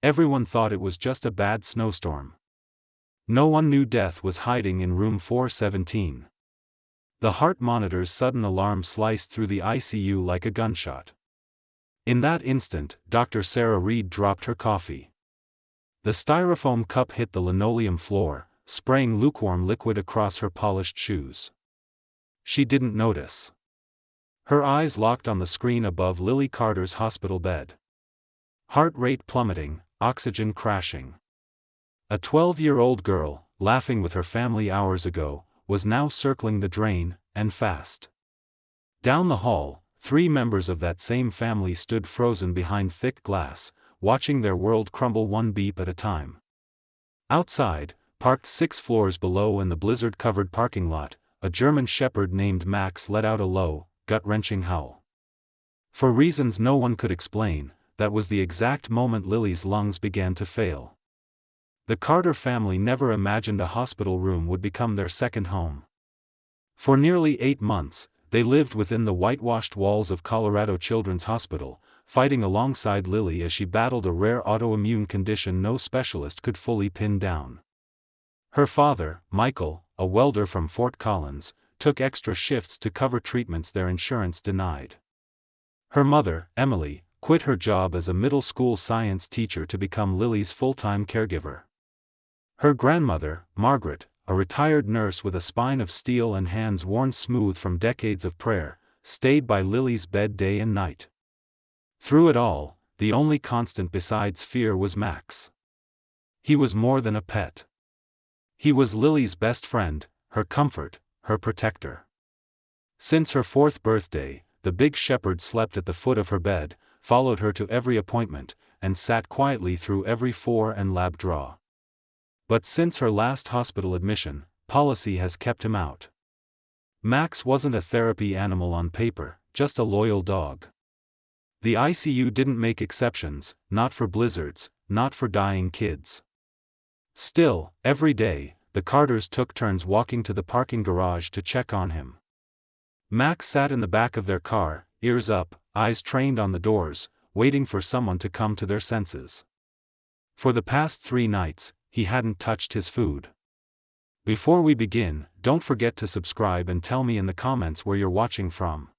Everyone thought it was just a bad snowstorm. No one knew death was hiding in room 417. The heart monitor's sudden alarm sliced through the ICU like a gunshot. In that instant, Dr. Sarah Reed dropped her coffee. The styrofoam cup hit the linoleum floor, spraying lukewarm liquid across her polished shoes. She didn't notice. Her eyes locked on the screen above Lily Carter's hospital bed. Heart rate plummeting, oxygen crashing. A 12-year-old girl, laughing with her family hours ago, was now circling the drain, and fast. Down the hall, 3 members of that same family stood frozen behind thick glass, watching their world crumble one beep at a time. Outside, parked 6 floors below in the blizzard-covered parking lot, a German shepherd named Max let out a low, gut-wrenching howl. For reasons no one could explain, that was the exact moment Lily's lungs began to fail. The Carter family never imagined a hospital room would become their second home. For nearly 8 months, they lived within the whitewashed walls of Colorado Children's Hospital, fighting alongside Lily as she battled a rare autoimmune condition no specialist could fully pin down. Her father, Michael, a welder from Fort Collins, took extra shifts to cover treatments their insurance denied. Her mother, Emily, quit her job as a middle school science teacher to become Lily's full-time caregiver. Her grandmother, Margaret, a retired nurse with a spine of steel and hands worn smooth from decades of prayer, stayed by Lily's bed day and night. Through it all, the only constant besides fear was Max. He was more than a pet. He was Lily's best friend, her comfort, her protector. Since her 4th birthday, the big shepherd slept at the foot of her bed, followed her to every appointment, and sat quietly through every 4 and lab draw. But since her last hospital admission, policy has kept him out. Max wasn't a therapy animal on paper, just a loyal dog. The ICU didn't make exceptions, not for blizzards, not for dying kids. Still, every day, the Carters took turns walking to the parking garage to check on him. Max sat in the back of their car, ears up, eyes trained on the doors, waiting for someone to come to their senses. For the past 3 nights, he hadn't touched his food. Before we begin, don't forget to subscribe and tell me in the comments where you're watching from.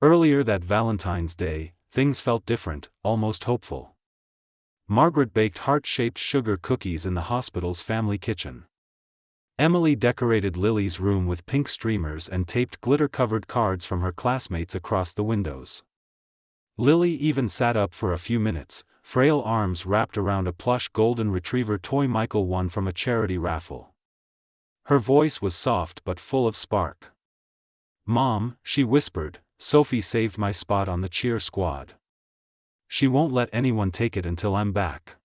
Earlier that Valentine's Day, things felt different, almost hopeful. Margaret baked heart-shaped sugar cookies in the hospital's family kitchen. Emily decorated Lily's room with pink streamers and taped glitter-covered cards from her classmates across the windows. Lily even sat up for a few minutes, frail arms wrapped around a plush golden retriever toy Michael won from a charity raffle. Her voice was soft but full of spark. "Mom," she whispered, "Sophie saved my spot on the cheer squad. She won't let anyone take it until I'm back."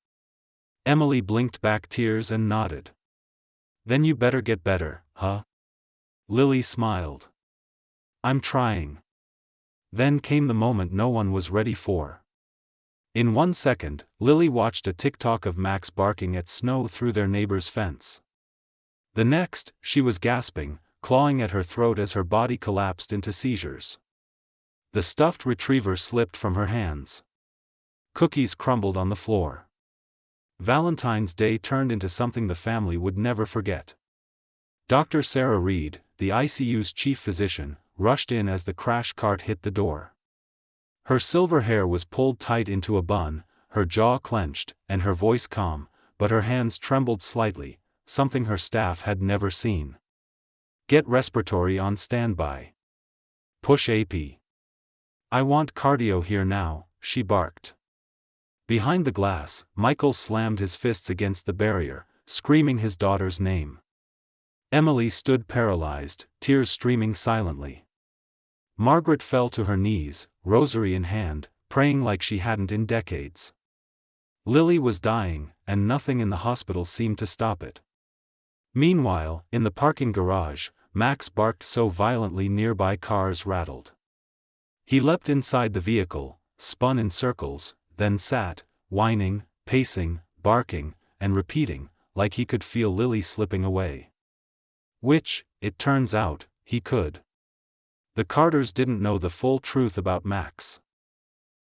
Emily blinked back tears and nodded. "Then you better get better, huh?" Lily smiled. "I'm trying." Then came the moment no one was ready for. In 1 second, Lily watched a TikTok of Max barking at snow through their neighbor's fence. The next, she was gasping, clawing at her throat as her body collapsed into seizures. The stuffed retriever slipped from her hands. Cookies crumbled on the floor. Valentine's Day turned into something the family would never forget. Dr. Sarah Reed, the ICU's chief physician, rushed in as the crash cart hit the door. Her silver hair was pulled tight into a bun, her jaw clenched, and her voice calm, but her hands trembled slightly, something her staff had never seen. "Get respiratory on standby. Push AP. I want cardio here now," she barked. Behind the glass, Michael slammed his fists against the barrier, screaming his daughter's name. Emily stood paralyzed, tears streaming silently. Margaret fell to her knees, rosary in hand, praying like she hadn't in decades. Lily was dying, and nothing in the hospital seemed to stop it. Meanwhile, in the parking garage, Max barked so violently nearby cars rattled. He leapt inside the vehicle, spun in circles, then sat, whining, pacing, barking, and repeating, like he could feel Lily slipping away. Which, it turns out, he could. The Carters didn't know the full truth about Max.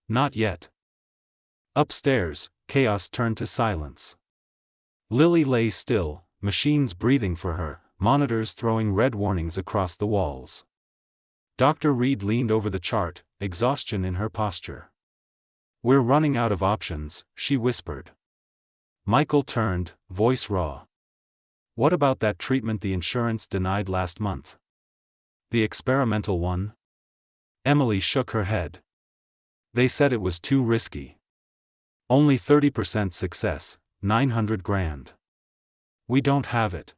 Not yet. Upstairs, chaos turned to silence. Lily lay still, machines breathing for her, monitors throwing red warnings across the walls. Dr. Reed leaned over the chart, exhaustion in her posture. "We're running out of options," she whispered. Michael turned, voice raw. "What about that treatment the insurance denied last month? The experimental one?" Emily shook her head. "They said it was too risky. Only 30% success, 900 grand. We don't have it."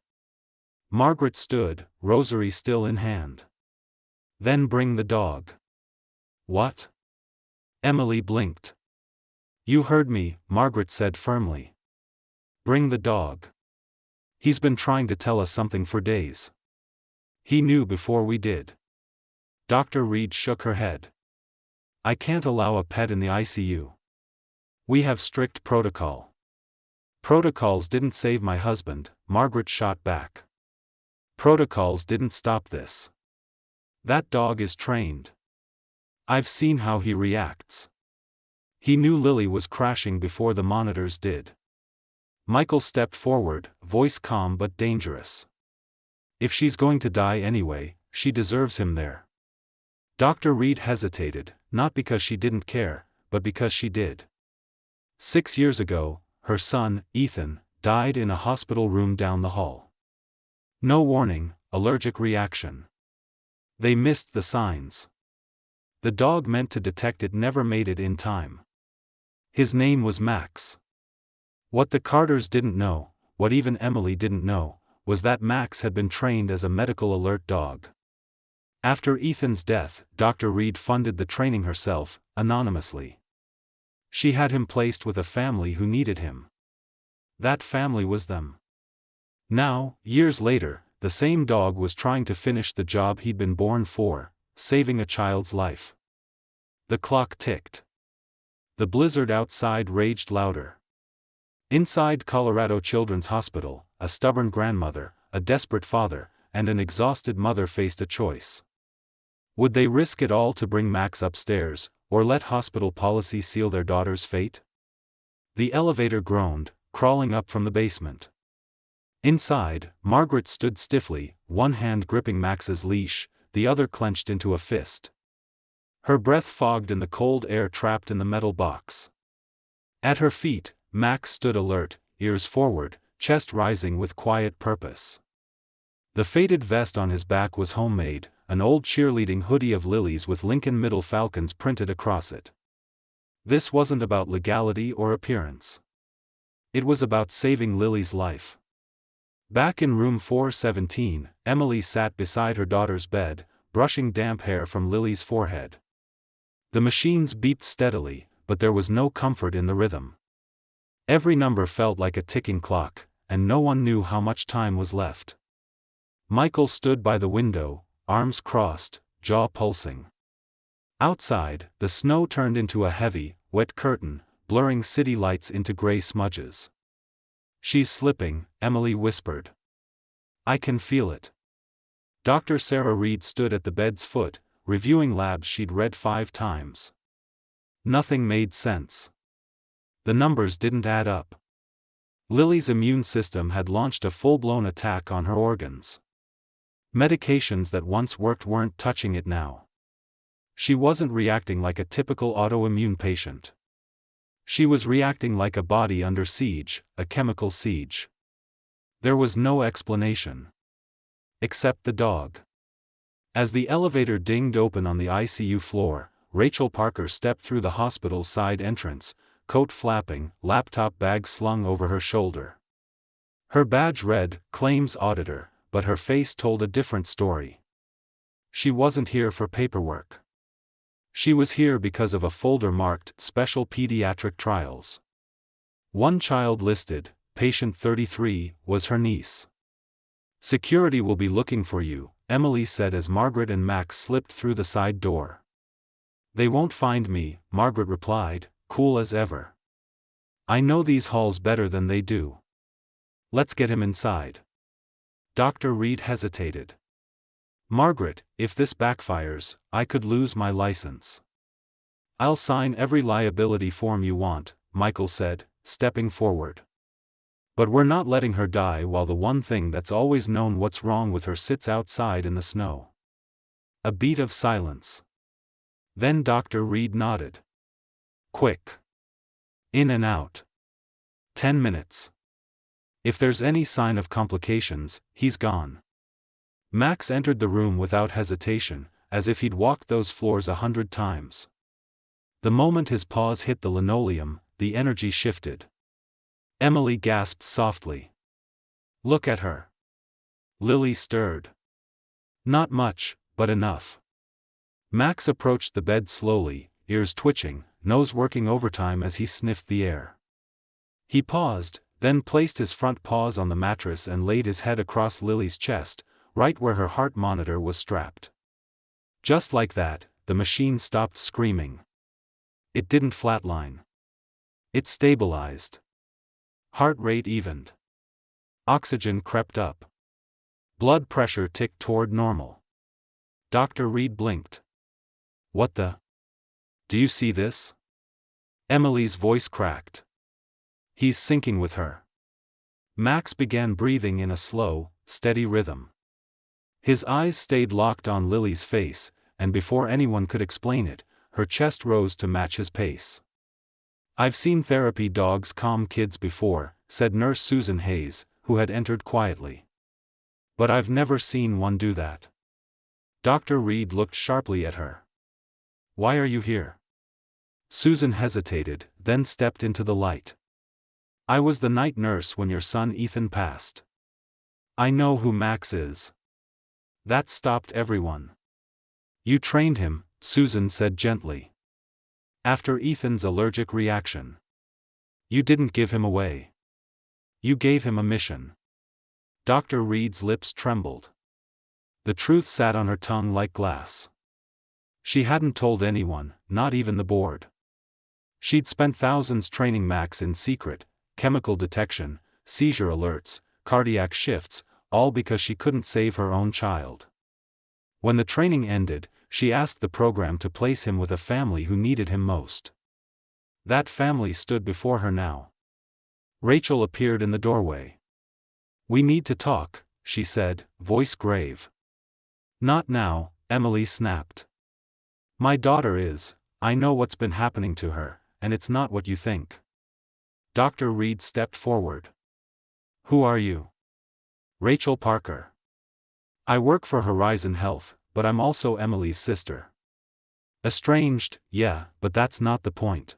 Margaret stood, rosary still in hand. "Then bring the dog." "What?" Emily blinked. "You heard me," Margaret said firmly. "Bring the dog. He's been trying to tell us something for days. He knew before we did." Dr. Reed shook her head. "I can't allow a pet in the ICU. We have strict protocol." "Protocols didn't save my husband," Margaret shot back. "Protocols didn't stop this. That dog is trained. I've seen how he reacts." He knew Lily was crashing before the monitors did. Michael stepped forward, voice calm but dangerous. "If she's going to die anyway, she deserves him there." Dr. Reed hesitated, not because she didn't care, but because she did. 6 years ago, her son, Ethan, died in a hospital room down the hall. No warning, allergic reaction. They missed the signs. The dog meant to detect it never made it in time. His name was Max. What the Carters didn't know, what even Emily didn't know, was that Max had been trained as a medical alert dog. After Ethan's death, Dr. Reed funded the training herself, anonymously. She had him placed with a family who needed him. That family was them. Now, years later, the same dog was trying to finish the job he'd been born for, saving a child's life. The clock ticked. The blizzard outside raged louder. Inside Colorado Children's Hospital, a stubborn grandmother, a desperate father, and an exhausted mother faced a choice. Would they risk it all to bring Max upstairs, or let hospital policy seal their daughter's fate? The elevator groaned, crawling up from the basement. Inside, Margaret stood stiffly, one hand gripping Max's leash, the other clenched into a fist. Her breath fogged in the cold air trapped in the metal box. At her feet, Max stood alert, ears forward, chest rising with quiet purpose. The faded vest on his back was homemade, an old cheerleading hoodie of Lily's with Lincoln Middle Falcons printed across it. This wasn't about legality or appearance. It was about saving Lily's life. Back in room 417, Emily sat beside her daughter's bed, brushing damp hair from Lily's forehead. The machines beeped steadily, but there was no comfort in the rhythm. Every number felt like a ticking clock, and no one knew how much time was left. Michael stood by the window, arms crossed, jaw pulsing. Outside, the snow turned into a heavy, wet curtain, blurring city lights into gray smudges. "She's slipping," Emily whispered. "I can feel it." Dr. Sarah Reed stood at the bed's foot, reviewing labs she'd read 5 times. Nothing made sense. The numbers didn't add up. Lily's immune system had launched a full-blown attack on her organs. Medications that once worked weren't touching it now. She wasn't reacting like a typical autoimmune patient. She was reacting like a body under siege, a chemical siege. There was no explanation. Except the dog. As the elevator dinged open on the ICU floor, Rachel Parker stepped through the hospital's side entrance, coat flapping, laptop bag slung over her shoulder. Her badge read, "Claims Auditor," but her face told a different story. She wasn't here for paperwork. She was here because of a folder marked Special Pediatric Trials. One child listed, patient 33, was her niece. "Security will be looking for you," Emily said as Margaret and Max slipped through the side door. "They won't find me," Margaret replied, cool as ever. "I know these halls better than they do. Let's get him inside." Dr. Reed hesitated. "Margaret, if this backfires, I could lose my license." "I'll sign every liability form you want," Michael said, stepping forward. But we're not letting her die while the one thing that's always known what's wrong with her sits outside in the snow. A beat of silence. Then Dr. Reed nodded. Quick. In and out. 10 minutes. If there's any sign of complications, he's gone. Max entered the room without hesitation, as if he'd walked those floors 100 times. The moment his paws hit the linoleum, the energy shifted. Emily gasped softly. Look at her. Lily stirred. Not much, but enough. Max approached the bed slowly, ears twitching, nose working overtime as he sniffed the air. He paused, then placed his front paws on the mattress and laid his head across Lily's chest, right where her heart monitor was strapped. Just like that, the machine stopped screaming. It didn't flatline. It stabilized. Heart rate evened. Oxygen crept up. Blood pressure ticked toward normal. Dr. Reed blinked. What the? Do you see this? Emily's voice cracked. He's syncing with her. Max began breathing in a slow, steady rhythm. His eyes stayed locked on Lily's face, and before anyone could explain it, her chest rose to match his pace. I've seen therapy dogs calm kids before, said Nurse Susan Hayes, who had entered quietly. But I've never seen one do that. Dr. Reed looked sharply at her. Why are you here? Susan hesitated, then stepped into the light. I was the night nurse when your son Ethan passed. I know who Max is. That stopped everyone. You trained him, Susan said gently. After Ethan's allergic reaction. You didn't give him away. You gave him a mission. Dr. Reed's lips trembled. The truth sat on her tongue like glass. She hadn't told anyone, not even the board. She'd spent thousands training Max in secret, chemical detection, seizure alerts, cardiac shifts, all because she couldn't save her own child. When the training ended, she asked the program to place him with a family who needed him most. That family stood before her now. Rachel appeared in the doorway. We need to talk, she said, voice grave. Not now, Emily snapped. My daughter is, I know what's been happening to her, and it's not what you think. Dr. Reed stepped forward. Who are you? Rachel Parker. I work for Horizon Health, but I'm also Emily's sister. Estranged, yeah, but that's not the point.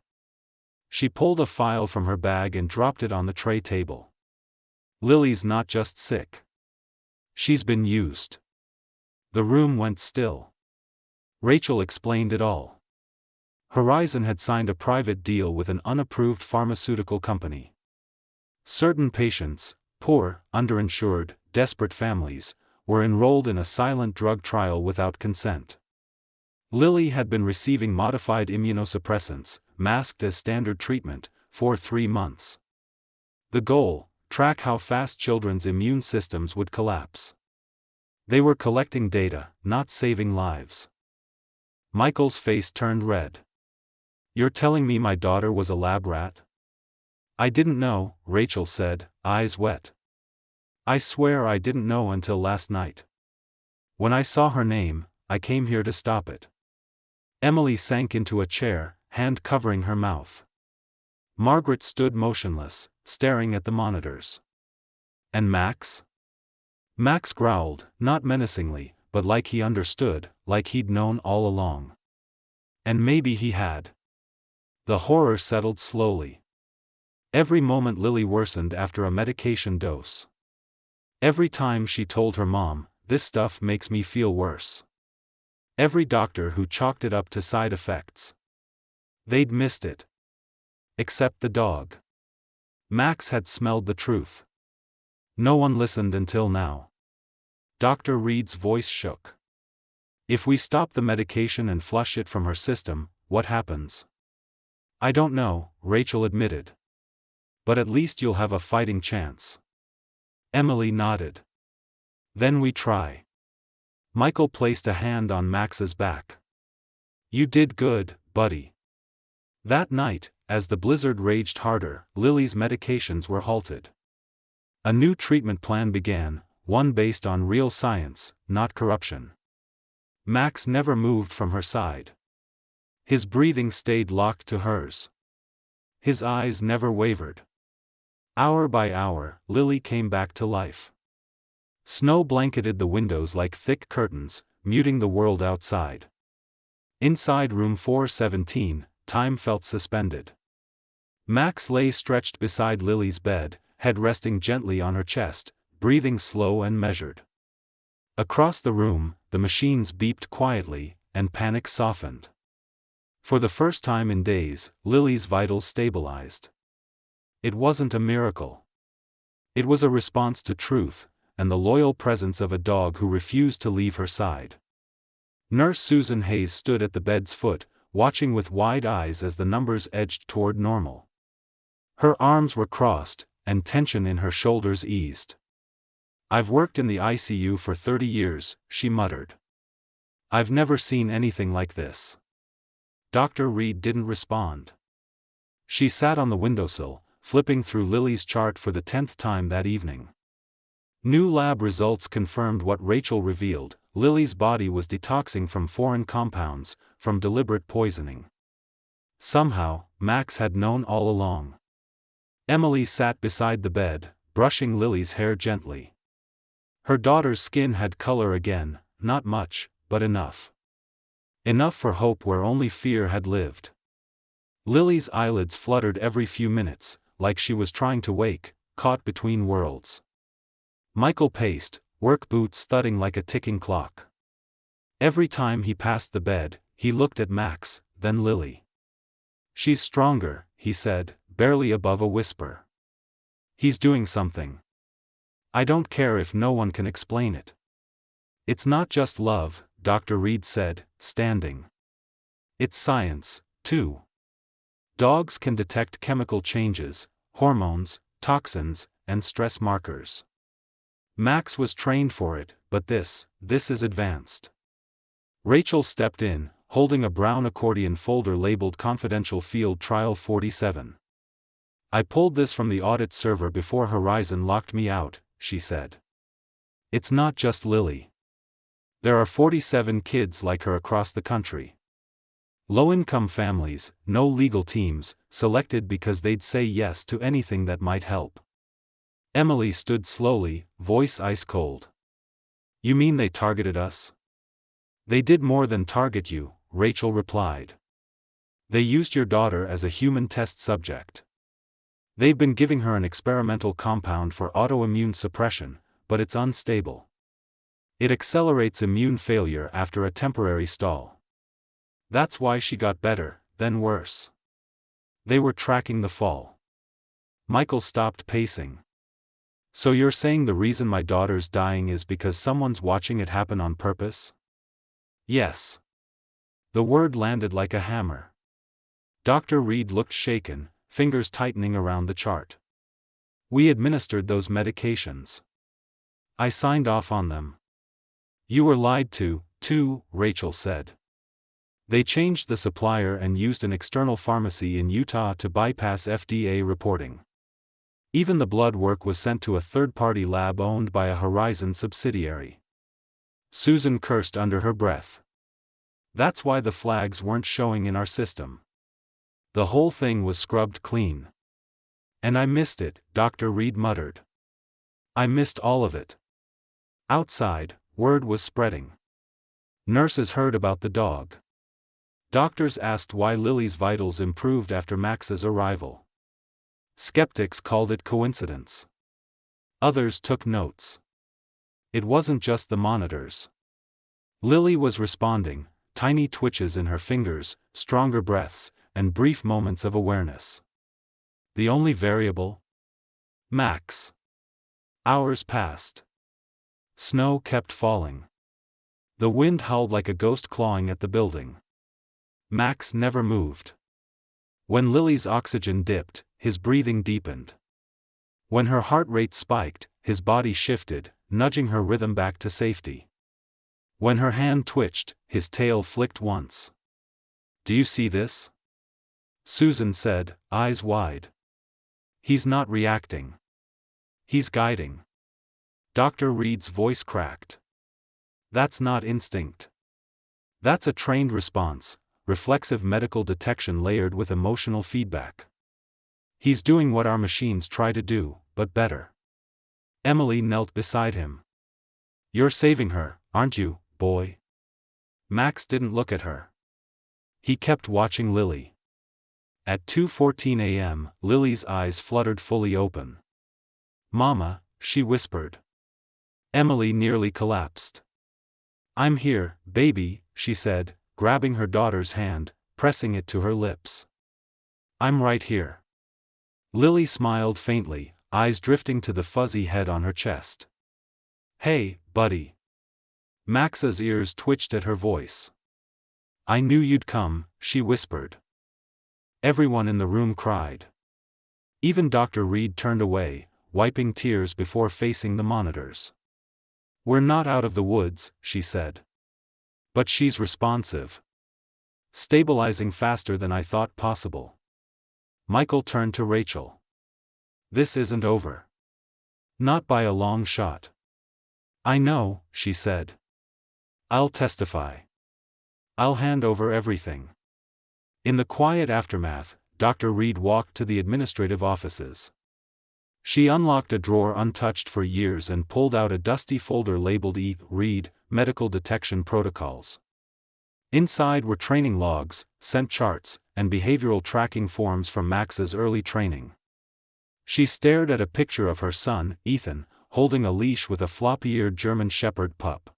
She pulled a file from her bag and dropped it on the tray table. Lily's not just sick. She's been used. The room went still. Rachel explained it all. Horizon had signed a private deal with an unapproved pharmaceutical company. Certain patients, poor, underinsured, desperate families, were enrolled in a silent drug trial without consent. Lily had been receiving modified immunosuppressants, masked as standard treatment, for 3 months. The goal: track how fast children's immune systems would collapse. They were collecting data, not saving lives. Michael's face turned red. You're telling me my daughter was a lab rat? I didn't know, Rachel said, eyes wet. I swear I didn't know until last night. When I saw her name, I came here to stop it. Emily sank into a chair, hand covering her mouth. Margaret stood motionless, staring at the monitors. And Max? Max growled, not menacingly, but like he understood, like he'd known all along. And maybe he had. The horror settled slowly. Every moment Lily worsened after a medication dose. Every time she told her mom, this stuff makes me feel worse. Every doctor who chalked it up to side effects. They'd missed it. Except the dog. Max had smelled the truth. No one listened until now. Dr. Reed's voice shook. If we stop the medication and flush it from her system, what happens? I don't know, Rachel admitted. But at least you'll have a fighting chance. Emily nodded. Then we try. Michael placed a hand on Max's back. You did good, buddy. That night, as the blizzard raged harder, Lily's medications were halted. A new treatment plan began, one based on real science, not corruption. Max never moved from her side. His breathing stayed locked to hers. His eyes never wavered. Hour by hour, Lily came back to life. Snow blanketed the windows like thick curtains, muting the world outside. Inside room 417, time felt suspended. Max lay stretched beside Lily's bed, head resting gently on her chest, breathing slow and measured. Across the room, the machines beeped quietly, and panic softened. For the first time in days, Lily's vitals stabilized. It wasn't a miracle. It was a response to truth, and the loyal presence of a dog who refused to leave her side. Nurse Susan Hayes stood at the bed's foot, watching with wide eyes as the numbers edged toward normal. Her arms were crossed, and tension in her shoulders eased. "I've worked in the ICU for 30 years, she muttered. "I've never seen anything like this." Dr. Reed didn't respond. She sat on the windowsill, flipping through Lily's chart for the 10th time that evening. New lab results confirmed what Rachel revealed: Lily's body was detoxing from foreign compounds, from deliberate poisoning. Somehow, Max had known all along. Emily sat beside the bed, brushing Lily's hair gently. Her daughter's skin had color again, not much, but enough. Enough for hope where only fear had lived. Lily's eyelids fluttered every few minutes, like she was trying to wake, caught between worlds. Michael paced, work boots thudding like a ticking clock. Every time he passed the bed, he looked at Max, then Lily. "She's stronger," he said, barely above a whisper. "He's doing something. I don't care if no one can explain it." "It's not just love," Dr. Reed said, standing. "It's science, too. Dogs can detect chemical changes, hormones, toxins, and stress markers. Max was trained for it, but this is advanced." Rachel stepped in, holding a brown accordion folder labeled Confidential Field Trial 47. "I pulled this from the audit server before Horizon locked me out," she said. "It's not just Lily. There are 47 kids like her across the country. Low-income families, no legal teams, selected because they'd say yes to anything that might help." Emily stood slowly, voice ice-cold. "You mean they targeted us?" "They did more than target you," Rachel replied. "They used your daughter as a human test subject. They've been giving her an experimental compound for autoimmune suppression, but it's unstable. It accelerates immune failure after a temporary stall. That's why she got better, then worse. They were tracking the fall." Michael stopped pacing. "So you're saying the reason my daughter's dying is because someone's watching it happen on purpose?" "Yes." The word landed like a hammer. Dr. Reed looked shaken, fingers tightening around the chart. "We administered those medications. I signed off on them." "You were lied to, too," Rachel said. "They changed the supplier and used an external pharmacy in Utah to bypass FDA reporting. Even the blood work was sent to a third-party lab owned by a Horizon subsidiary." Susan cursed under her breath. "That's why the flags weren't showing in our system. The whole thing was scrubbed clean." "And I missed it," Dr. Reed muttered. "I missed all of it." Outside, word was spreading. Nurses heard about the dog. Doctors asked why Lily's vitals improved after Max's arrival. Skeptics called it coincidence. Others took notes. It wasn't just the monitors. Lily was responding, tiny twitches in her fingers, stronger breaths, and brief moments of awareness. The only variable? Max. Hours passed. Snow kept falling. The wind howled like a ghost clawing at the building. Max never moved. When Lily's oxygen dipped, his breathing deepened. When her heart rate spiked, his body shifted, nudging her rhythm back to safety. When her hand twitched, his tail flicked once. "Do you see this?" Susan said, eyes wide. He's not reacting. He's guiding. Dr. Reed's voice cracked. That's not instinct. That's a trained response, reflexive medical detection layered with emotional feedback. He's doing what our machines try to do, but better. Emily knelt beside him. You're saving her, aren't you, boy? Max didn't look at her. He kept watching Lily. At 2:14 a.m., Lily's eyes fluttered fully open. Mama, she whispered. Emily nearly collapsed. I'm here, baby, she said, grabbing her daughter's hand, pressing it to her lips. I'm right here. Lily smiled faintly, eyes drifting to the fuzzy head on her chest. Hey, buddy. Max's ears twitched at her voice. I knew you'd come, she whispered. Everyone in the room cried. Even Dr. Reed turned away, wiping tears before facing the monitors. We're not out of the woods, she said. But she's responsive. Stabilizing faster than I thought possible. Michael turned to Rachel. This isn't over. Not by a long shot. I know, she said. I'll testify. I'll hand over everything. In the quiet aftermath, Dr. Reed walked to the administrative offices. She unlocked a drawer untouched for years and pulled out a dusty folder labeled E. Reed, Medical Detection Protocols. Inside were training logs, scent charts, and behavioral tracking forms from Max's early training. She stared at a picture of her son, Ethan, holding a leash with a floppy-eared German Shepherd pup.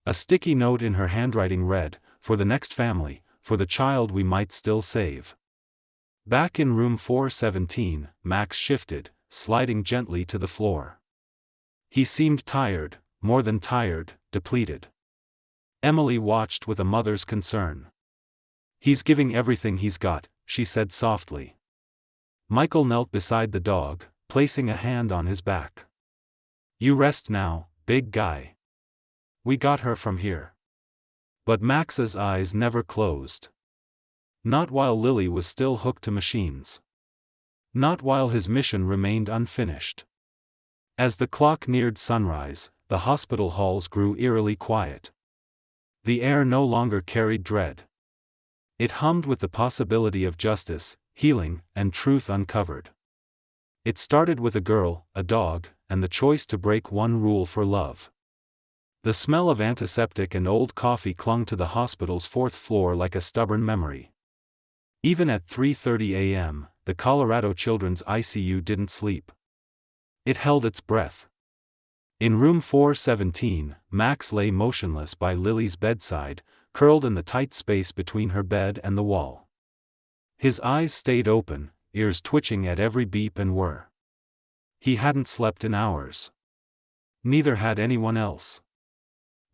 A sticky note in her handwriting read, "For the next family, for the child we might still save." Back in room 417, Max shifted, sliding gently to the floor. He seemed tired, more than tired, depleted. Emily watched with a mother's concern. He's giving everything he's got, she said softly. Michael knelt beside the dog, placing a hand on his back. You rest now, big guy. We got her from here. But Max's eyes never closed. Not while Lily was still hooked to machines. Not while his mission remained unfinished. As the clock neared sunrise, the hospital halls grew eerily quiet. The air no longer carried dread. It hummed with the possibility of justice, healing, and truth uncovered. It started with a girl, a dog, and the choice to break one rule for love. The smell of antiseptic and old coffee clung to the hospital's fourth floor like a stubborn memory. Even at 3:30 a.m., the Colorado Children's ICU didn't sleep. It held its breath. In room 417, Max lay motionless by Lily's bedside, curled in the tight space between her bed and the wall. His eyes stayed open, ears twitching at every beep and whir. He hadn't slept in hours. Neither had anyone else.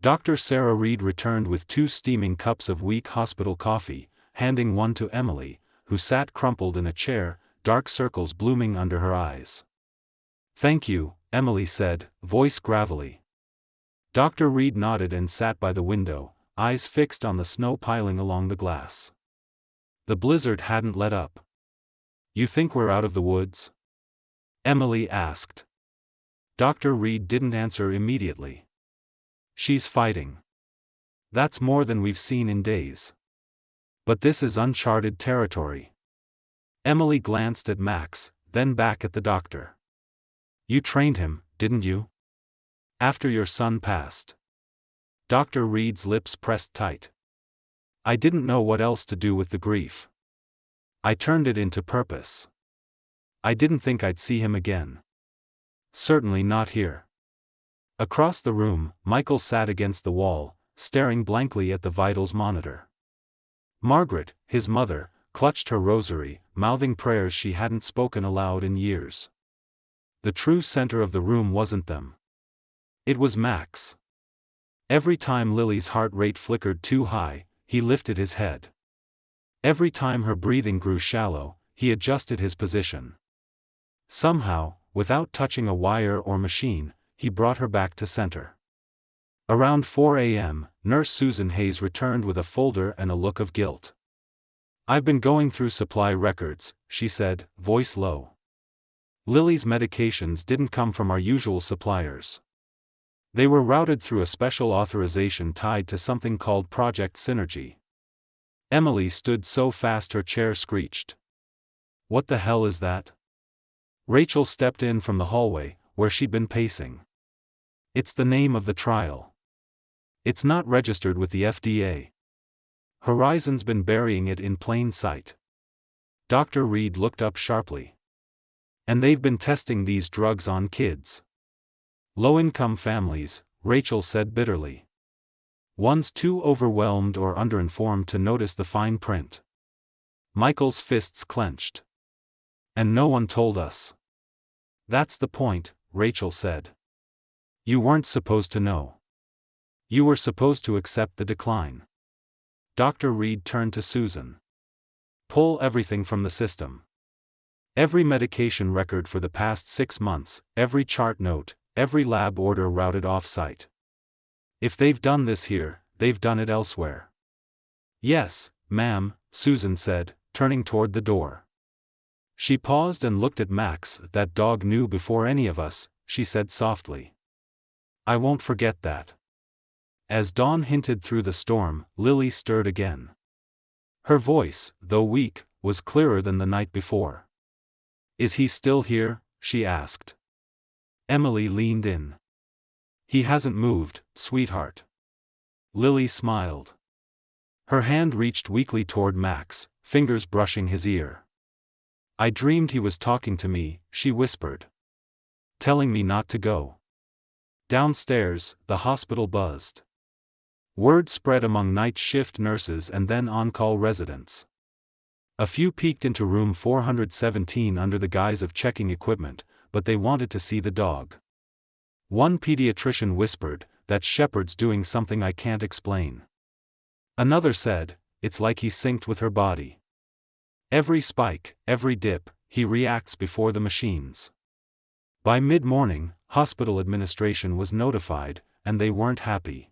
Dr. Sarah Reed returned with 2 steaming cups of weak hospital coffee, handing one to Emily, who sat crumpled in a chair, dark circles blooming under her eyes. Thank you, Emily said, voice gravelly. Dr. Reed nodded and sat by the window, eyes fixed on the snow piling along the glass. The blizzard hadn't let up. You think we're out of the woods? Emily asked. Dr. Reed didn't answer immediately. She's fighting. That's more than we've seen in days. But this is uncharted territory. Emily glanced at Max, then back at the doctor. You trained him, didn't you? After your son passed. Dr. Reed's lips pressed tight. I didn't know what else to do with the grief. I turned it into purpose. I didn't think I'd see him again. Certainly not here. Across the room, Michael sat against the wall, staring blankly at the vitals monitor. Margaret, his mother, clutched her rosary, mouthing prayers she hadn't spoken aloud in years. The true center of the room wasn't them. It was Max. Every time Lily's heart rate flickered too high, he lifted his head. Every time her breathing grew shallow, he adjusted his position. Somehow, without touching a wire or machine, he brought her back to center. Around 4 a.m., Nurse Susan Hayes returned with a folder and a look of guilt. I've been going through supply records, she said, voice low. Lily's medications didn't come from our usual suppliers. They were routed through a special authorization tied to something called Project Synergy. Emily stood so fast her chair screeched. What the hell is that? Rachel stepped in from the hallway, where she'd been pacing. It's the name of the trial. It's not registered with the FDA. Horizon's been burying it in plain sight. Dr. Reed looked up sharply. And they've been testing these drugs on kids. Low-income families, Rachel said bitterly. One's too overwhelmed or underinformed to notice the fine print. Michael's fists clenched. And no one told us. That's the point, Rachel said. You weren't supposed to know. You were supposed to accept the decline. Dr. Reed turned to Susan. Pull everything from the system. Every medication record for the past 6 months, every chart note, every lab order routed off-site. If they've done this here, they've done it elsewhere. Yes, ma'am, Susan said, turning toward the door. She paused and looked at Max. That dog knew before any of us, she said softly. I won't forget that. As dawn hinted through the storm, Lily stirred again. Her voice, though weak, was clearer than the night before. Is he still here? She asked. Emily leaned in. He hasn't moved, sweetheart. Lily smiled. Her hand reached weakly toward Max, fingers brushing his ear. I dreamed he was talking to me, she whispered. Telling me not to go. Downstairs, the hospital buzzed. Word spread among night shift nurses and then on-call residents. A few peeked into room 417 under the guise of checking equipment, but they wanted to see the dog. One pediatrician whispered, that Shepard's doing something I can't explain. Another said, it's like he synced with her body. Every spike, every dip, he reacts before the machines. By mid-morning, hospital administration was notified, and they weren't happy.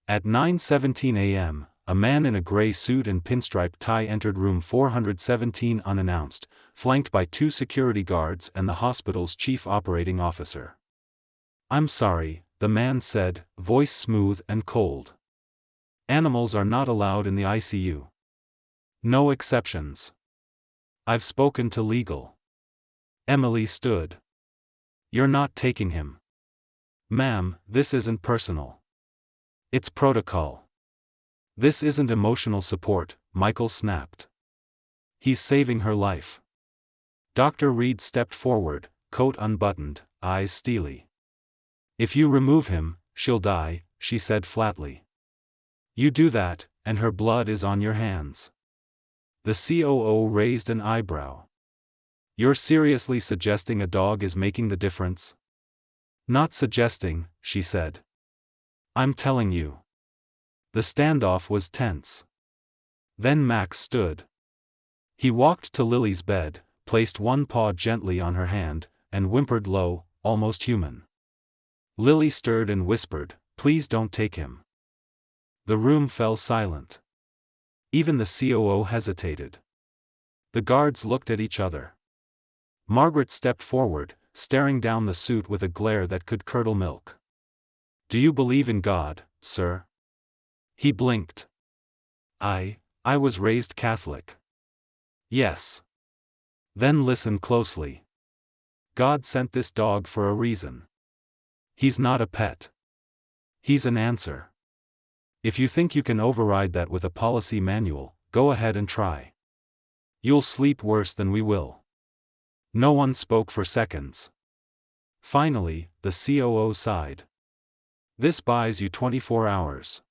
At 9:17 a.m., a man in a gray suit and pinstripe tie entered room 417 unannounced, flanked by 2 security guards and the hospital's chief operating officer. I'm sorry, the man said, voice smooth and cold. Animals are not allowed in the ICU. No exceptions. I've spoken to legal. Emily stood. You're not taking him. Ma'am, this isn't personal. It's protocol. This isn't emotional support, Michael snapped. He's saving her life. Dr. Reed stepped forward, coat unbuttoned, eyes steely. If you remove him, she'll die, she said flatly. You do that, and her blood is on your hands. The COO raised an eyebrow. You're seriously suggesting a dog is making the difference? Not suggesting, she said. I'm telling you. The standoff was tense. Then Max stood. He walked to Lily's bed, placed one paw gently on her hand, and whimpered low, almost human. Lily stirred and whispered, please don't take him. The room fell silent. Even the COO hesitated. The guards looked at each other. Margaret stepped forward, staring down the suit with a glare that could curdle milk. Do you believe in God, sir? He blinked. I was raised Catholic. Yes. Then listen closely. God sent this dog for a reason. He's not a pet. He's an answer. If you think you can override that with a policy manual, go ahead and try. You'll sleep worse than we will. No one spoke for seconds. Finally, the COO sighed. This buys you 24 hours.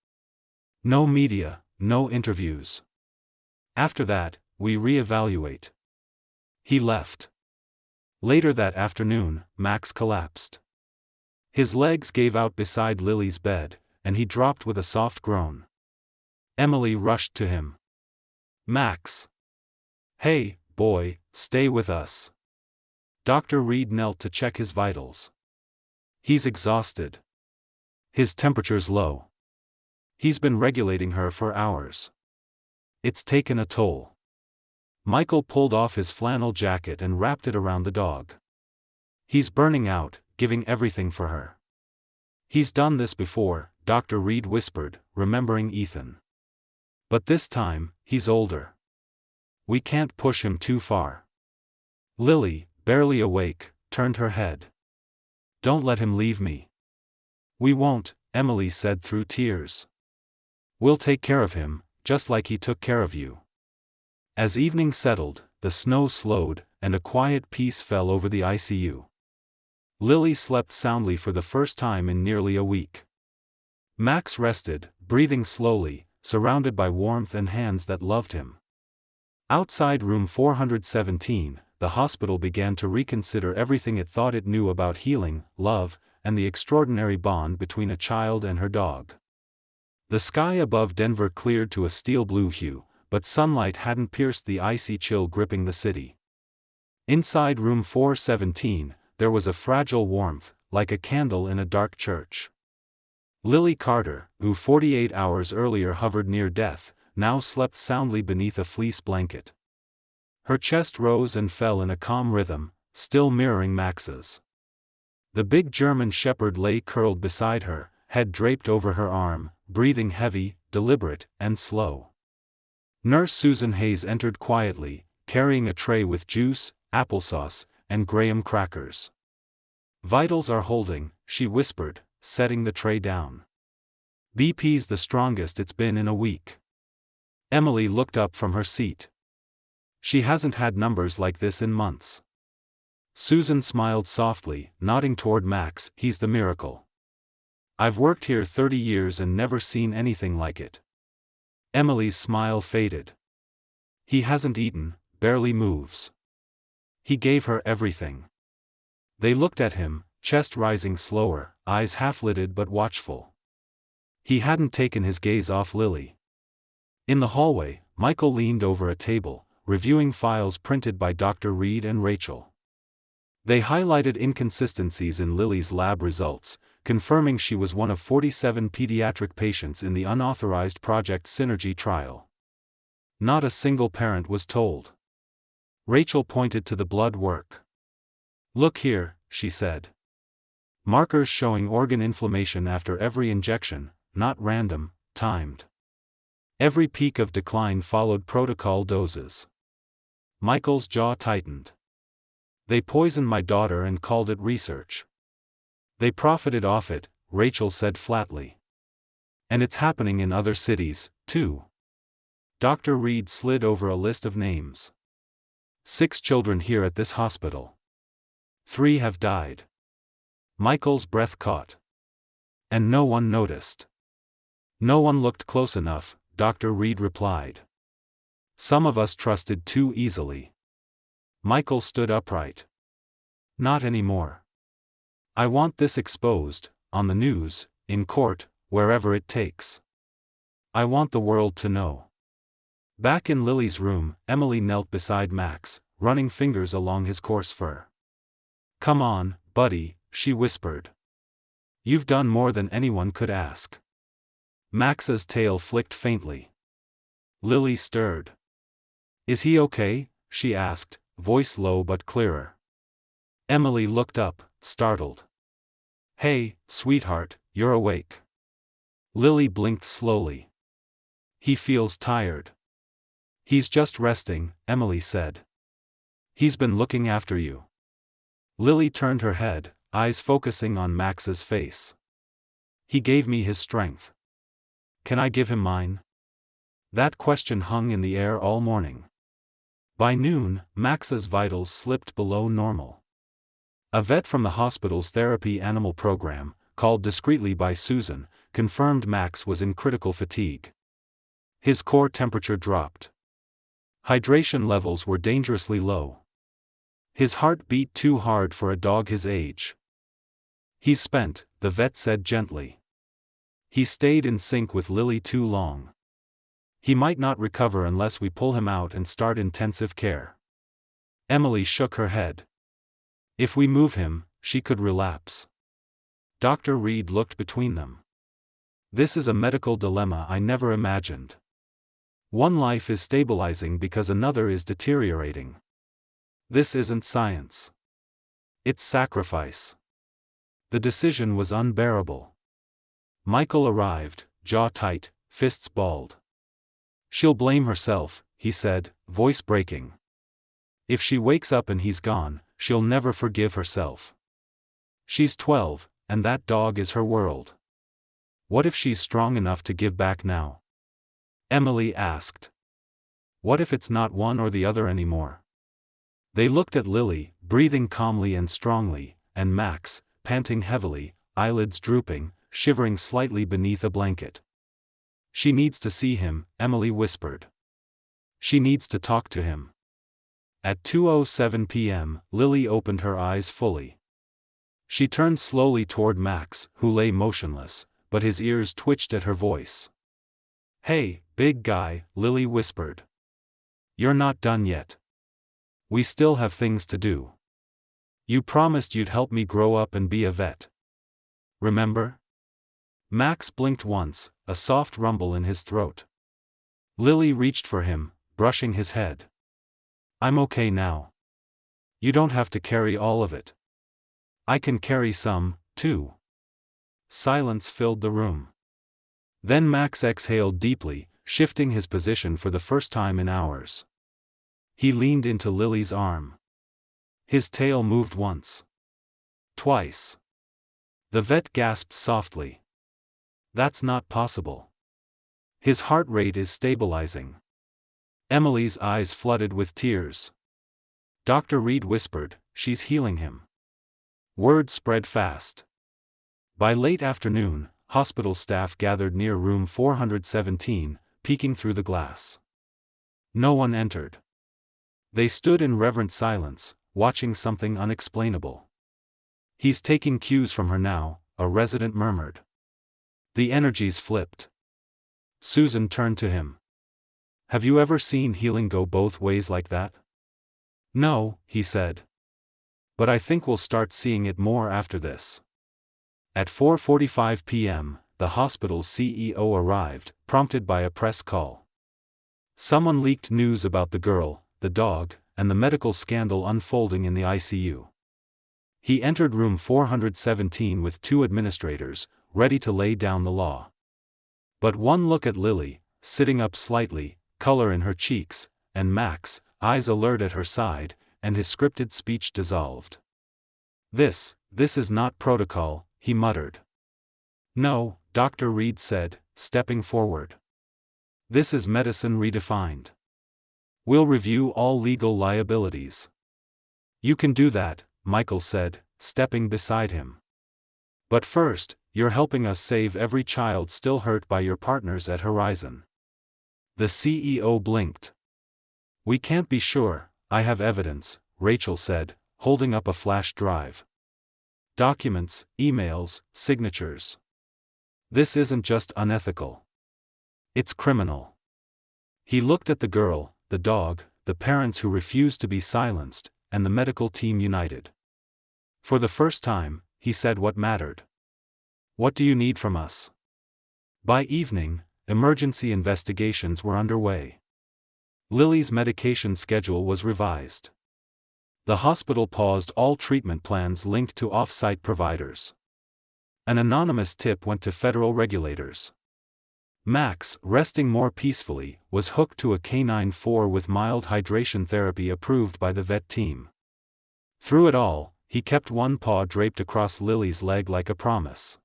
No media, no interviews. After that, we re-evaluate. He left. Later that afternoon, Max collapsed. His legs gave out beside Lily's bed, and he dropped with a soft groan. Emily rushed to him. Max. Hey, boy, stay with us. Dr. Reed knelt to check his vitals. He's exhausted. His temperature's low. He's been regulating her for hours. It's taken a toll. Michael pulled off his flannel jacket and wrapped it around the dog. He's burning out, giving everything for her. He's done this before, Dr. Reed whispered, remembering Ethan. But this time, he's older. We can't push him too far. Lily, barely awake, turned her head. Don't let him leave me. We won't, Emily said through tears. We'll take care of him, just like he took care of you. As evening settled, the snow slowed, and a quiet peace fell over the ICU. Lily slept soundly for the first time in nearly a week. Max rested, breathing slowly, surrounded by warmth and hands that loved him. Outside room 417, the hospital began to reconsider everything it thought it knew about healing, love, and the extraordinary bond between a child and her dog. The sky above Denver cleared to a steel blue hue, but sunlight hadn't pierced the icy chill gripping the city. Inside room 417, there was a fragile warmth, like a candle in a dark church. Lily Carter, who 48 hours earlier hovered near death, now slept soundly beneath a fleece blanket. Her chest rose and fell in a calm rhythm, still mirroring Max's. The big German shepherd lay curled beside her, head draped over her arm, breathing heavy, deliberate, and slow. Nurse Susan Hayes entered quietly, carrying a tray with juice, applesauce, and graham crackers. Vitals are holding, she whispered, setting the tray down. BP's the strongest it's been in a week. Emily looked up from her seat. She hasn't had numbers like this in months. Susan smiled softly, nodding toward Max. He's the miracle. I've worked here 30 years and never seen anything like it. Emily's smile faded. He hasn't eaten, barely moves. He gave her everything. They looked at him, chest rising slower, eyes half-lidded but watchful. He hadn't taken his gaze off Lily. In the hallway, Michael leaned over a table, reviewing files printed by Dr. Reed and Rachel. They highlighted inconsistencies in Lily's lab results, confirming she was one of 47 pediatric patients in the unauthorized Project Synergy trial. Not a single parent was told. Rachel pointed to the blood work. Look here, she said. Markers showing organ inflammation after every injection, not random, timed. Every peak of decline followed protocol doses. Michael's jaw tightened. They poisoned my daughter and called it research. They profited off it, Rachel said flatly. And it's happening in other cities, too. Dr. Reed slid over a list of names. 6 children here at this hospital. 3 have died. Michael's breath caught. And no one noticed. No one looked close enough, Dr. Reed replied. Some of us trusted too easily. Michael stood upright. Not anymore. I want this exposed, on the news, in court, wherever it takes. I want the world to know. Back in Lily's room, Emily knelt beside Max, running fingers along his coarse fur. Come on, buddy, she whispered. You've done more than anyone could ask. Max's tail flicked faintly. Lily stirred. Is he okay? She asked, voice low but clearer. Emily looked up, startled. Hey, sweetheart, you're awake. Lily blinked slowly. He feels tired. He's just resting, Emily said. He's been looking after you. Lily turned her head, eyes focusing on Max's face. He gave me his strength. Can I give him mine? That question hung in the air all morning. By noon, Max's vitals slipped below normal. A vet from the hospital's therapy animal program, called discreetly by Susan, confirmed Max was in critical fatigue. His core temperature dropped. Hydration levels were dangerously low. His heart beat too hard for a dog his age. He's spent, the vet said gently. He stayed in sync with Lily too long. He might not recover unless we pull him out and start intensive care. Emily shook her head. If we move him, she could relapse. Dr. Reed looked between them. This is a medical dilemma I never imagined. One life is stabilizing because another is deteriorating. This isn't science. It's sacrifice. The decision was unbearable. Michael arrived, jaw tight, fists balled. "She'll blame herself," he said, voice breaking. "If she wakes up and he's gone, she'll never forgive herself. She's 12, and that dog is her world. What if she's strong enough to give back now?" Emily asked. "What if it's not one or the other anymore?" They looked at Lily, breathing calmly and strongly, and Max, panting heavily, eyelids drooping, shivering slightly beneath a blanket. "She needs to see him," Emily whispered. "She needs to talk to him." At 2:07 p.m., Lily opened her eyes fully. She turned slowly toward Max, who lay motionless, but his ears twitched at her voice. "Hey, big guy," Lily whispered. "You're not done yet. We still have things to do. You promised you'd help me grow up and be a vet. Remember?" Max blinked once, a soft rumble in his throat. Lily reached for him, brushing his head. "I'm okay now. You don't have to carry all of it. I can carry some, too." Silence filled the room. Then Max exhaled deeply, shifting his position for the first time in hours. He leaned into Lily's arm. His tail moved once. Twice. The vet gasped softly. "That's not possible. His heart rate is stabilizing." Emily's eyes flooded with tears. Dr. Reed whispered, "She's healing him." Word spread fast. By late afternoon, hospital staff gathered near room 417, peeking through the glass. No one entered. They stood in reverent silence, watching something unexplainable. "He's taking cues from her now," a resident murmured. The energies flipped. Susan turned to him. "Have you ever seen healing go both ways like that?" "No," he said. "But I think we'll start seeing it more after this." At 4:45 p.m., the hospital's CEO arrived, prompted by a press call. Someone leaked news about the girl, the dog, and the medical scandal unfolding in the ICU. He entered room 417 with two administrators, ready to lay down the law. But one look at Lily, sitting up slightly, color in her cheeks, and Max, eyes alert at her side, and his scripted speech dissolved. This is not protocol," he muttered. "No," Dr. Reed said, stepping forward. "This is medicine redefined. We'll review all legal liabilities." "You can do that," Michael said, stepping beside him. "But first, you're helping us save every child still hurt by your partners at Horizon." The CEO blinked. "We can't be sure. I have evidence," Rachel said, holding up a flash drive. "Documents, emails, signatures. This isn't just unethical. It's criminal." He looked at the girl, the dog, the parents who refused to be silenced, and the medical team united. For the first time, he said what mattered. "What do you need from us?" By evening, emergency investigations were underway. Lily's medication schedule was revised. The hospital paused all treatment plans linked to off-site providers. An anonymous tip went to federal regulators. Max, resting more peacefully, was hooked to a canine 4 with mild hydration therapy approved by the vet team. Through it all, he kept one paw draped across Lily's leg like a promise.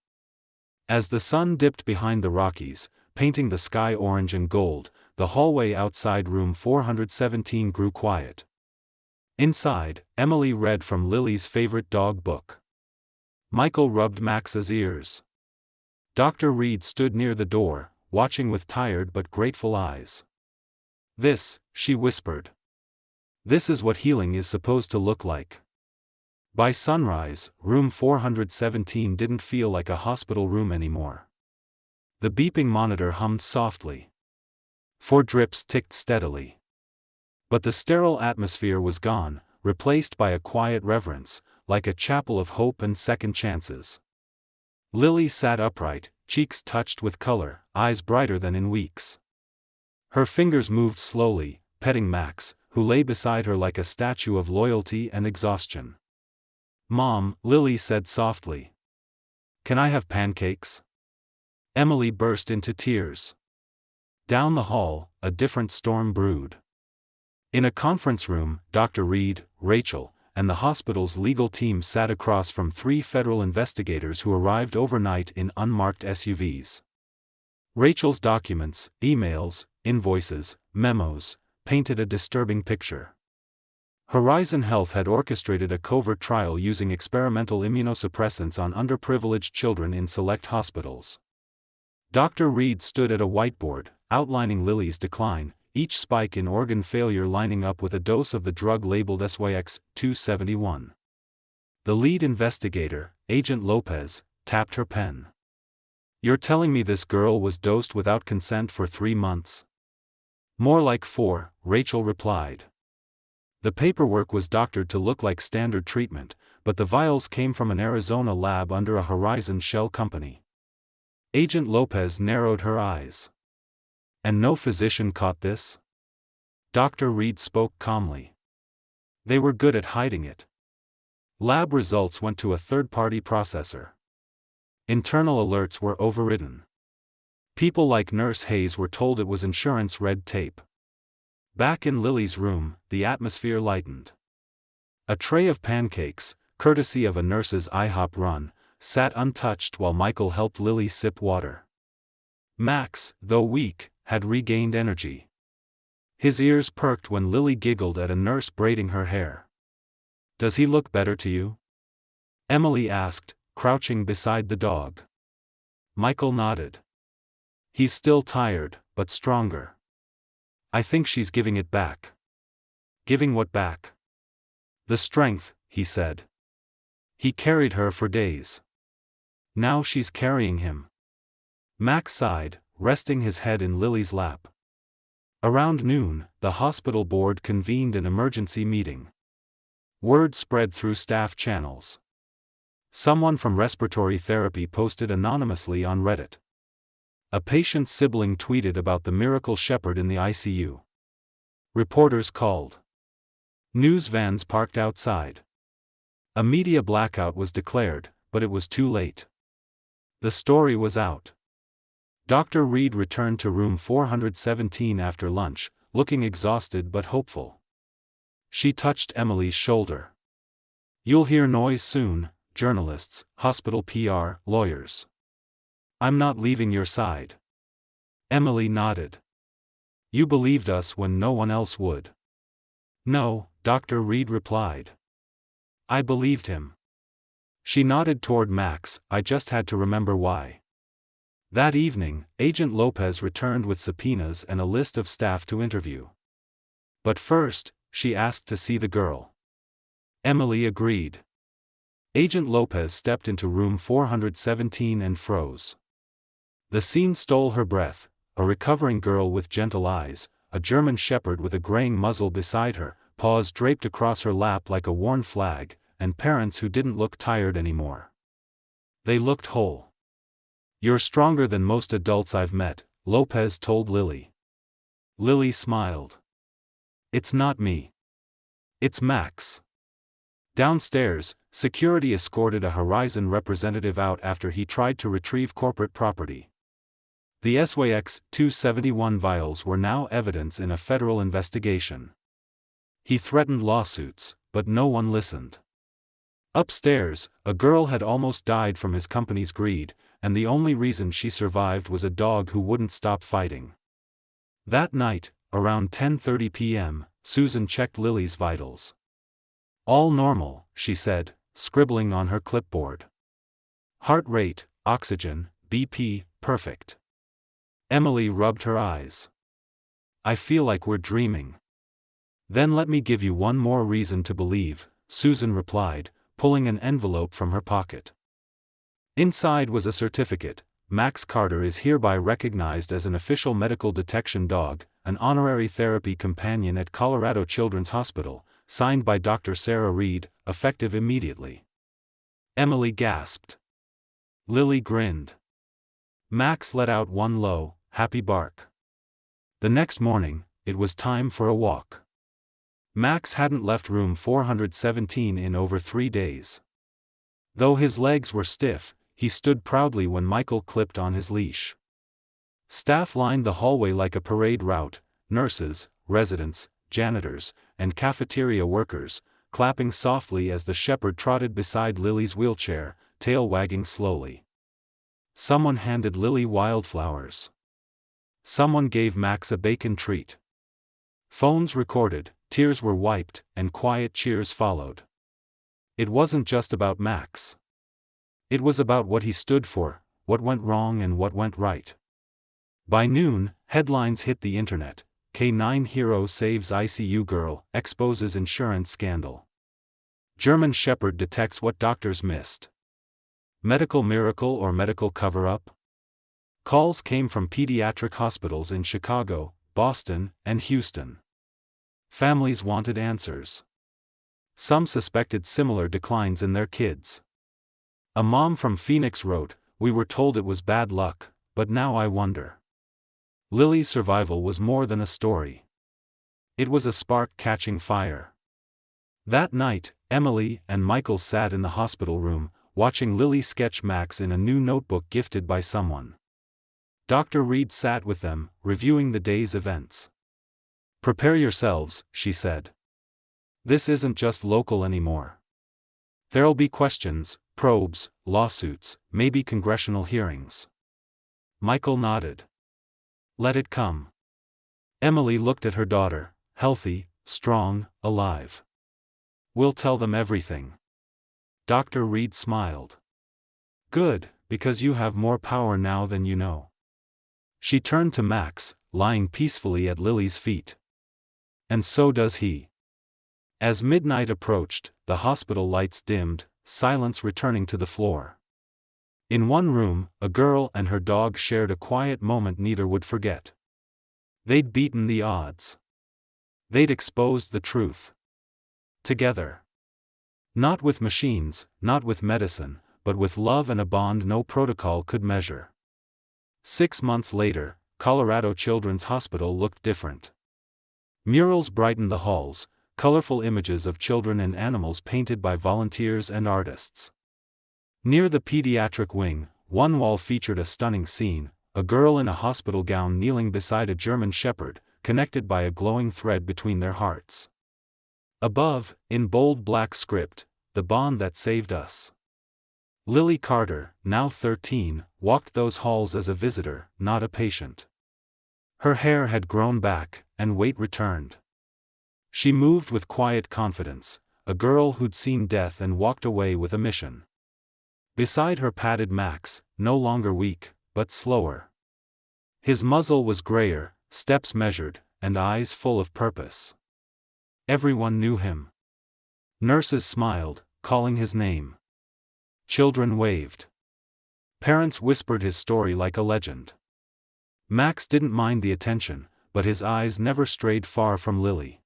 As the sun dipped behind the Rockies, painting the sky orange and gold, the hallway outside room 417 grew quiet. Inside, Emily read from Lily's favorite dog book. Michael rubbed Max's ears. Dr. Reed stood near the door, watching with tired but grateful eyes. "This," she whispered. "This is what healing is supposed to look like." By sunrise, room 417 didn't feel like a hospital room anymore. The beeping monitor hummed softly. 4 drips ticked steadily. But the sterile atmosphere was gone, replaced by a quiet reverence, like a chapel of hope and second chances. Lily sat upright, cheeks touched with color, eyes brighter than in weeks. Her fingers moved slowly, petting Max, who lay beside her like a statue of loyalty and exhaustion. "Mom," Lily said softly. "Can I have pancakes?" Emily burst into tears. Down the hall, a different storm brewed. In a conference room, Dr. Reed, Rachel, and the hospital's legal team sat across from 3 federal investigators who arrived overnight in unmarked SUVs. Rachel's documents, emails, invoices, memos, painted a disturbing picture. Horizon Health had orchestrated a covert trial using experimental immunosuppressants on underprivileged children in select hospitals. Dr. Reed stood at a whiteboard, outlining Lily's decline, each spike in organ failure lining up with a dose of the drug labeled SYX-271. The lead investigator, Agent Lopez, tapped her pen. "You're telling me this girl was dosed without consent for 3 months?" "More like 4, Rachel replied. The paperwork was doctored to look like standard treatment, but the vials came from an Arizona lab under a Horizon shell company. Agent Lopez narrowed her eyes. "And no physician caught this?" Dr. Reed spoke calmly. "They were good at hiding it. Lab results went to a third-party processor. Internal alerts were overridden. People like Nurse Hayes were told it was insurance red tape." Back in Lily's room, the atmosphere lightened. A tray of pancakes, courtesy of a nurse's IHOP run, sat untouched while Michael helped Lily sip water. Max, though weak, had regained energy. His ears perked when Lily giggled at a nurse braiding her hair. "Does he look better to you?" Emily asked, crouching beside the dog. Michael nodded. "He's still tired, but stronger. I think she's giving it back." "Giving what back?" "The strength," he said. "He carried her for days. Now she's carrying him." Max sighed, resting his head in Lily's lap. Around noon, the hospital board convened an emergency meeting. Word spread through staff channels. Someone from respiratory therapy posted anonymously on Reddit. A patient's sibling tweeted about the miracle shepherd in the ICU. Reporters called. News vans parked outside. A media blackout was declared, but it was too late. The story was out. Dr. Reed returned to room 417 after lunch, looking exhausted but hopeful. She touched Emily's shoulder. "You'll hear noise soon, journalists, hospital PR, lawyers. I'm not leaving your side." Emily nodded. "You believed us when no one else would." "No," Dr. Reed replied. "I believed him." She nodded toward Max. "I just had to remember why." That evening, Agent Lopez returned with subpoenas and a list of staff to interview. But first, she asked to see the girl. Emily agreed. Agent Lopez stepped into room 417 and froze. The scene stole her breath: a recovering girl with gentle eyes, a German shepherd with a graying muzzle beside her, paws draped across her lap like a worn flag, and parents who didn't look tired anymore. They looked whole. "You're stronger than most adults I've met," Lopez told Lily. Lily smiled. "It's not me. It's Max." Downstairs, security escorted a Horizon representative out after he tried to retrieve corporate property. The SYX-271 vials were now evidence in a federal investigation. He threatened lawsuits, but no one listened. Upstairs, a girl had almost died from his company's greed, and the only reason she survived was a dog who wouldn't stop fighting. That night, around 10:30 p.m., Susan checked Lily's vitals. "All normal," she said, scribbling on her clipboard. "Heart rate, oxygen, BP, perfect." Emily rubbed her eyes. "I feel like we're dreaming." "Then let me give you one more reason to believe," Susan replied, pulling an envelope from her pocket. Inside was a certificate. "Max Carter is hereby recognized as an official medical detection dog, an honorary therapy companion at Colorado Children's Hospital, signed by Dr. Sarah Reed, effective immediately." Emily gasped. Lily grinned. Max let out one low, happy bark. The next morning, it was time for a walk. Max hadn't left room 417 in over 3 days. Though his legs were stiff, he stood proudly when Michael clipped on his leash. Staff lined the hallway like a parade route, nurses, residents, janitors, and cafeteria workers, clapping softly as the shepherd trotted beside Lily's wheelchair, tail wagging slowly. Someone handed Lily wildflowers. Someone gave Max a bacon treat. Phones recorded, tears were wiped, and quiet cheers followed. It wasn't just about Max. It was about what he stood for, what went wrong and what went right. By noon, headlines hit the internet. K9 hero saves ICU girl, exposes insurance scandal. German shepherd detects what doctors missed. Medical miracle or medical cover-up? Calls came from pediatric hospitals in Chicago, Boston, and Houston. Families wanted answers. Some suspected similar declines in their kids. A mom from Phoenix wrote, "We were told it was bad luck, but now I wonder." Lily's survival was more than a story. It was a spark catching fire. That night, Emily and Michael sat in the hospital room, watching Lily sketch Max in a new notebook gifted by someone. Dr. Reed sat with them, reviewing the day's events. "Prepare yourselves," she said. "This isn't just local anymore. There'll be questions, probes, lawsuits, maybe congressional hearings." Michael nodded. "Let it come." Emily looked at her daughter, healthy, strong, alive. "We'll tell them everything." Dr. Reed smiled. "Good, because you have more power now than you know." She turned to Max, lying peacefully at Lily's feet. "And so does he." As midnight approached, the hospital lights dimmed, silence returning to the floor. In one room, a girl and her dog shared a quiet moment neither would forget. They'd beaten the odds. They'd exposed the truth. Together. Not with machines, not with medicine, but with love and a bond no protocol could measure. 6 months later, Colorado Children's Hospital looked different. Murals brightened the halls, colorful images of children and animals painted by volunteers and artists. Near the pediatric wing, one wall featured a stunning scene, a girl in a hospital gown kneeling beside a German shepherd, connected by a glowing thread between their hearts. Above, in bold black script, "The bond that saved us." Lily Carter, now 13, walked those halls as a visitor, not a patient. Her hair had grown back, and weight returned. She moved with quiet confidence, a girl who'd seen death and walked away with a mission. Beside her padded Max, no longer weak, but slower. His muzzle was grayer, steps measured, and eyes full of purpose. Everyone knew him. Nurses smiled, calling his name. Children waved. Parents whispered his story like a legend. Max didn't mind the attention, but his eyes never strayed far from Lily.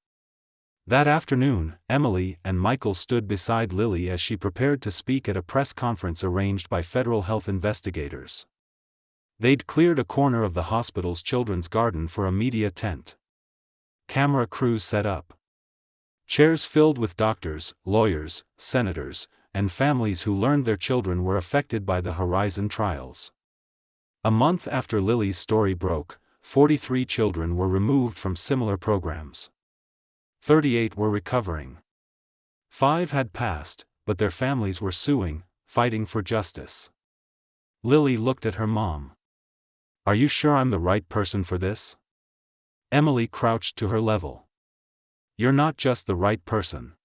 That afternoon, Emily and Michael stood beside Lily as she prepared to speak at a press conference arranged by federal health investigators. They'd cleared a corner of the hospital's children's garden for a media tent. Camera crews set up. Chairs filled with doctors, lawyers, senators, and families who learned their children were affected by the Horizon trials. A month after Lily's story broke, 43 children were removed from similar programs. 38 were recovering. 5 had passed, but their families were suing, fighting for justice. Lily looked at her mom. "Are you sure I'm the right person for this?" Emily crouched to her level. "You're not just the right person.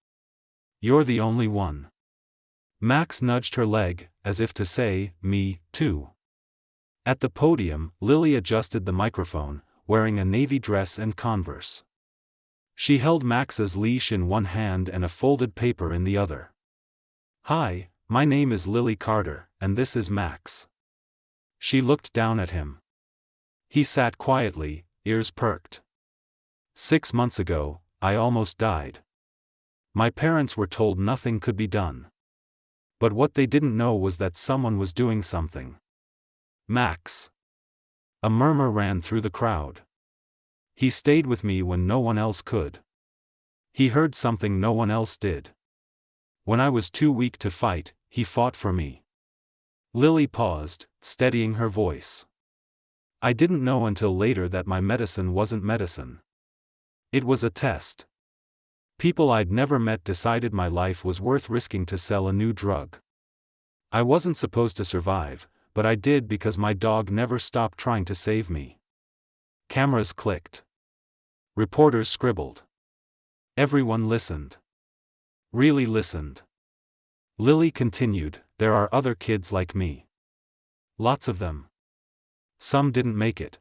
You're the only one." Max nudged her leg, as if to say, "Me, too." At the podium, Lily adjusted the microphone, wearing a navy dress and Converse. She held Max's leash in one hand and a folded paper in the other. "Hi, my name is Lily Carter, and this is Max." She looked down at him. He sat quietly, ears perked. 6 months ago, I almost died. My parents were told nothing could be done. But what they didn't know was that someone was doing something. Max. A murmur ran through the crowd. He stayed with me when no one else could. He heard something no one else did. When I was too weak to fight, he fought for me." Lily paused, steadying her voice. "I didn't know until later that my medicine wasn't medicine. It was a test. People I'd never met decided my life was worth risking to sell a new drug. I wasn't supposed to survive, but I did because my dog never stopped trying to save me." Cameras clicked. Reporters scribbled. Everyone listened. Really listened. Lily continued, "There are other kids like me. Lots of them. Some didn't make it.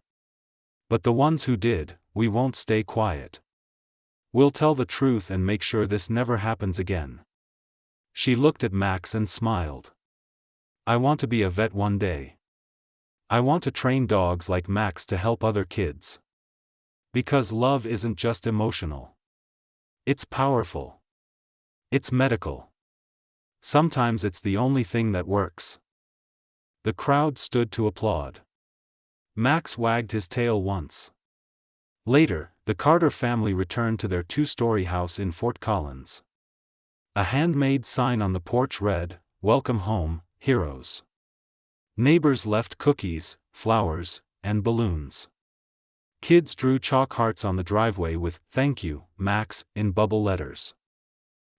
But the ones who did, we won't stay quiet. We'll tell the truth and make sure this never happens again." She looked at Max and smiled. "I want to be a vet one day. I want to train dogs like Max to help other kids. Because love isn't just emotional. It's powerful. It's medical. Sometimes it's the only thing that works." The crowd stood to applaud. Max wagged his tail once. Later, the Carter family returned to their two-story house in Fort Collins. A handmade sign on the porch read, "Welcome home, heroes." Neighbors left cookies, flowers, and balloons. Kids drew chalk hearts on the driveway with, "Thank you, Max," in bubble letters.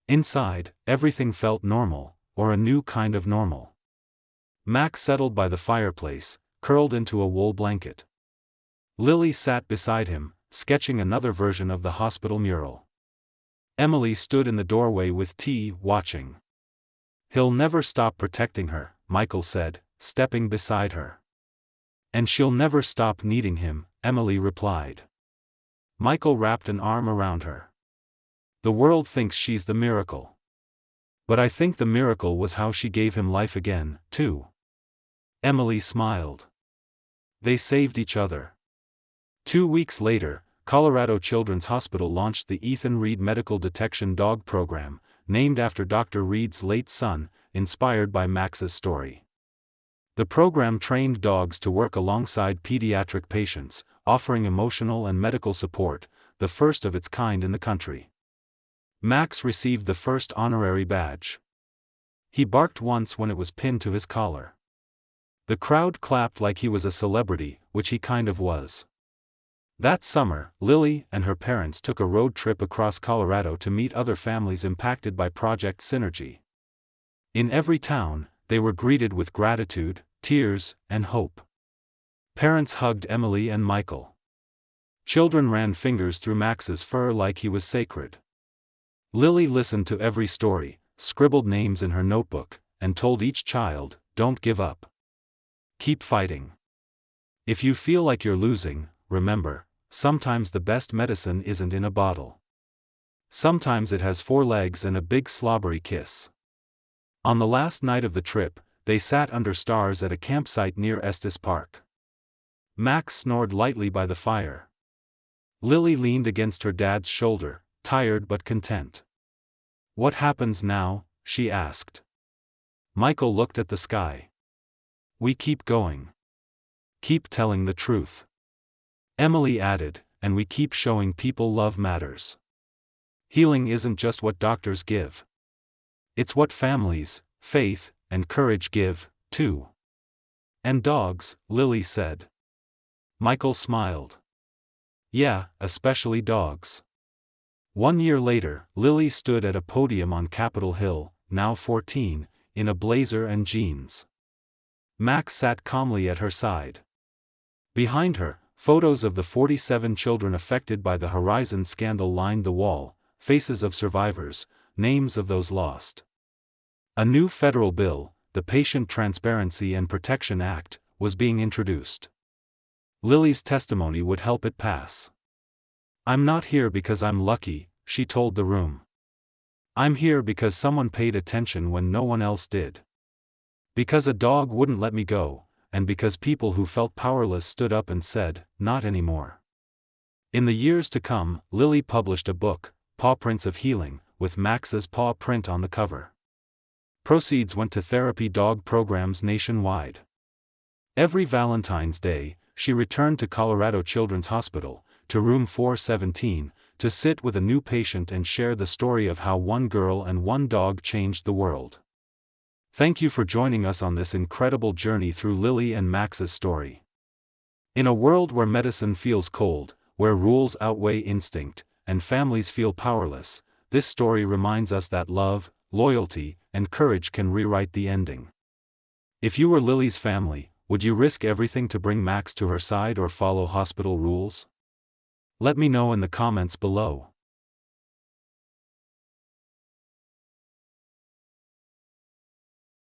Inside, everything felt normal, or a new kind of normal. Max settled by the fireplace, curled into a wool blanket. Lily sat beside him, sketching another version of the hospital mural. Emily stood in the doorway with tea, watching. "He'll never stop protecting her," Michael said, stepping beside her. "And she'll never stop needing him," Emily replied. Michael wrapped an arm around her. "The world thinks she's the miracle. But I think the miracle was how she gave him life again, too." Emily smiled. They saved each other. 2 weeks later, Colorado Children's Hospital launched the Ethan Reed Medical Detection Dog Program, named after Dr. Reed's late son, inspired by Max's story. The program trained dogs to work alongside pediatric patients, offering emotional and medical support, the first of its kind in the country. Max received the first honorary badge. He barked once when it was pinned to his collar. The crowd clapped like he was a celebrity, which he kind of was. That summer, Lily and her parents took a road trip across Colorado to meet other families impacted by Project Synergy. In every town, they were greeted with gratitude, tears, and hope. Parents hugged Emily and Michael. Children ran fingers through Max's fur like he was sacred. Lily listened to every story, scribbled names in her notebook, and told each child, "Don't give up. Keep fighting. If you feel like you're losing, remember, sometimes the best medicine isn't in a bottle. Sometimes it has 4 legs and a big slobbery kiss." On the last night of the trip, they sat under stars at a campsite near Estes Park. Max snored lightly by the fire. Lily leaned against her dad's shoulder, tired but content. "What happens now?" she asked. Michael looked at the sky. "We keep going. Keep telling the truth." Emily added, "And we keep showing people love matters. Healing isn't just what doctors give. It's what families, faith, and courage give, too." "And dogs," Lily said. Michael smiled. "Yeah, especially dogs." 1 year later, Lily stood at a podium on Capitol Hill, now 14, in a blazer and jeans. Max sat calmly at her side. Behind her, photos of the 47 children affected by the Horizon scandal lined the wall, faces of survivors, names of those lost. A new federal bill, the Patient Transparency and Protection Act, was being introduced. Lily's testimony would help it pass. "I'm not here because I'm lucky," she told the room. "I'm here because someone paid attention when no one else did. Because a dog wouldn't let me go, and because people who felt powerless stood up and said, 'Not anymore.'" In the years to come, Lily published a book, Paw Prints of Healing, with Max's paw print on the cover. Proceeds went to therapy dog programs nationwide. Every Valentine's Day, she returned to Colorado Children's Hospital, to room 417, to sit with a new patient and share the story of how one girl and one dog changed the world. Thank you for joining us on this incredible journey through Lily and Max's story. In a world where medicine feels cold, where rules outweigh instinct, and families feel powerless, this story reminds us that love, loyalty, and courage can rewrite the ending. If you were Lily's family, would you risk everything to bring Max to her side or follow hospital rules? Let me know in the comments below.